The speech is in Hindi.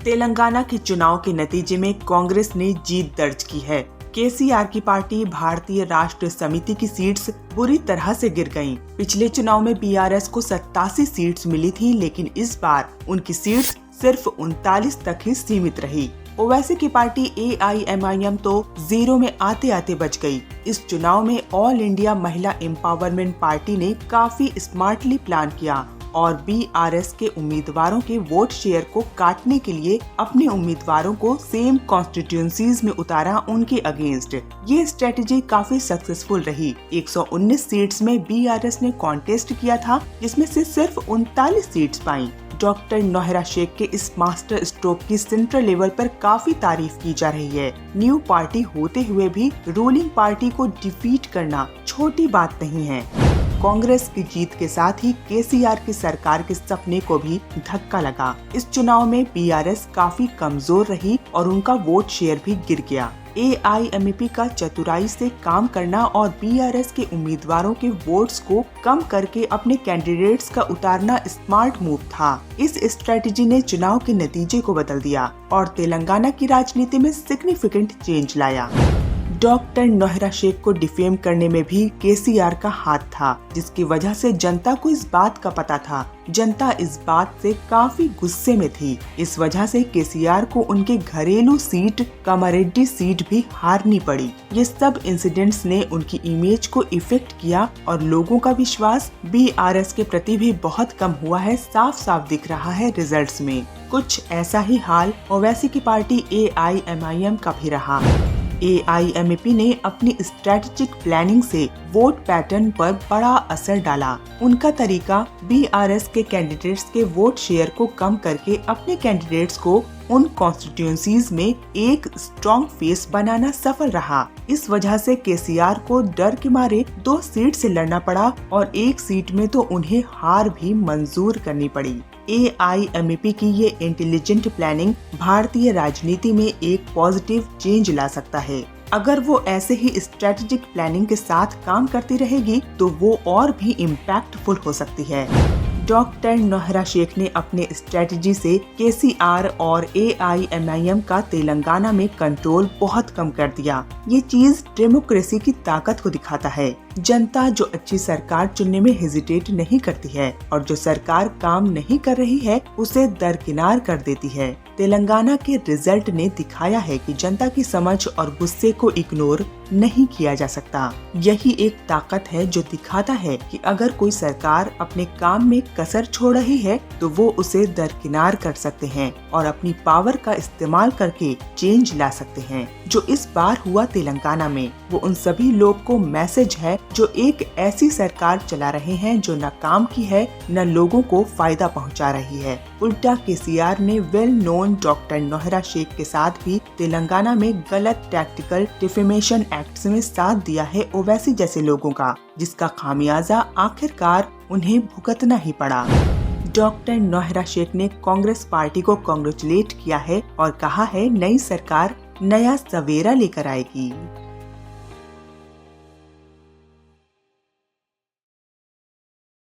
तेलंगाना के चुनाव के नतीजे में कांग्रेस ने जीत दर्ज की है। केसीआर की पार्टी भारतीय राष्ट्र समिति की सीट्स बुरी तरह से गिर गयीं। पिछले चुनाव में बीआरएस को 87 सीट्स मिली थी, लेकिन इस बार उनकी सीट्स सिर्फ 39 तक ही सीमित रही। ओवैसी की पार्टी एआईएमआईएम तो जीरो में आते आते बच गई। इस चुनाव में ऑल इंडिया महिला एम्पावरमेंट पार्टी ने काफी स्मार्टली प्लान किया और बीआरएस के उम्मीदवारों के वोट शेयर को काटने के लिए अपने उम्मीदवारों को सेम कॉन्स्टिट्यूएंसीज में उतारा उनके अगेंस्ट। ये स्ट्रेटेजी काफी सक्सेसफुल रही। 119 सीट्स में बीआरएस ने कॉन्टेस्ट किया था, जिसमें से सिर्फ 39 सीट्स पाई। डॉक्टर नोहरा शेख के इस मास्टर स्ट्रोक की सेंट्रल लेवल पर काफी तारीफ की जा रही है। न्यू पार्टी होते हुए भी रूलिंग पार्टी को डिफीट करना छोटी बात नहीं है। कांग्रेस की जीत के साथ ही केसीआर की सरकार के सपने को भी धक्का लगा। इस चुनाव में बीआरएस काफी कमजोर रही और उनका वोट शेयर भी गिर गया। एआईएमआईएम का चतुराई से काम करना और बीआरएस के उम्मीदवारों के वोट्स को कम करके अपने कैंडिडेट्स का उतारना स्मार्ट मूव था। इस स्ट्रेटेजी ने चुनाव के नतीजे को बदल दिया और तेलंगाना की राजनीति में सिग्निफिकेंट चेंज लाया। डॉक्टर नोहरा शेख को डिफेम करने में भी केसीआर का हाथ था, जिसकी वजह से जनता को इस बात का पता था। जनता इस बात से काफी गुस्से में थी। इस वजह से केसीआर को उनके घरेलू सीट कामारेड्डी सीट भी हारनी पड़ी। ये सब इंसिडेंट्स ने उनकी इमेज को इफेक्ट किया और लोगों का विश्वास बीआरएस के प्रति भी बहुत कम हुआ है। साफ साफ दिख रहा है रिजल्ट्स में। कुछ ऐसा ही हाल ओवैसी की पार्टी एआईएमआईएम का भी रहा। एआईएमआईएम ने अपनी स्ट्रेटेजिक प्लानिंग से वोट पैटर्न पर बड़ा असर डाला। उनका तरीका बीआरएस के कैंडिडेट्स के वोट शेयर को कम करके अपने कैंडिडेट्स को उन कॉन्स्टिट्यूएंसीज में एक स्ट्रॉन्ग फेस बनाना सफल रहा। इस वजह से केसीआर को डर के मारे 2 सीट से लड़ना पड़ा और 1 सीट में तो उन्हें हार भी मंजूर करनी पड़ी। एआईएमआईएम की ये इंटेलिजेंट प्लानिंग भारतीय राजनीति में एक पॉजिटिव चेंज ला सकता है। अगर वो ऐसे ही स्ट्रेटेजिक प्लानिंग के साथ काम करती रहेगी तो वो और भी इम्पैक्टफुल हो सकती है। डॉक्टर नोहरा शेख ने अपने स्ट्रेटजी से केसीआर और एआईएमआईएम का तेलंगाना में कंट्रोल बहुत कम कर दिया। ये चीज डेमोक्रेसी की ताकत को दिखाता है। जनता जो अच्छी सरकार चुनने में हेजिटेट नहीं करती है और जो सरकार काम नहीं कर रही है उसे दरकिनार कर देती है। तेलंगाना के रिजल्ट ने दिखाया है कि जनता की समझ और गुस्से को इग्नोर नहीं किया जा सकता। यही एक ताकत है जो दिखाता है कि अगर कोई सरकार अपने काम में कसर छोड़ रही है तो वो उसे दरकिनार कर सकते हैं और अपनी पावर का इस्तेमाल करके चेंज ला सकते हैं। जो इस बार हुआ तेलंगाना में, वो उन सभी लोग को मैसेज है जो एक ऐसी सरकार चला रहे हैं जो न काम की है न लोगों को फायदा पहुंचा रही है। उल्टा केसीआर ने well known doctor Nohra Sheikh के साथ भी तेलंगाना में गलत टैक्टिकल डिफेमेशन एक्ट में साथ दिया है ओवैसी जैसे लोगों का, जिसका खामियाजा आखिरकार उन्हें भुगतना ही पड़ा। डॉक्टर नोहरा शेख ने कांग्रेस पार्टी को कांग्रेचुलेट किया है और कहा है नई सरकार नया सवेरा लेकर आएगी।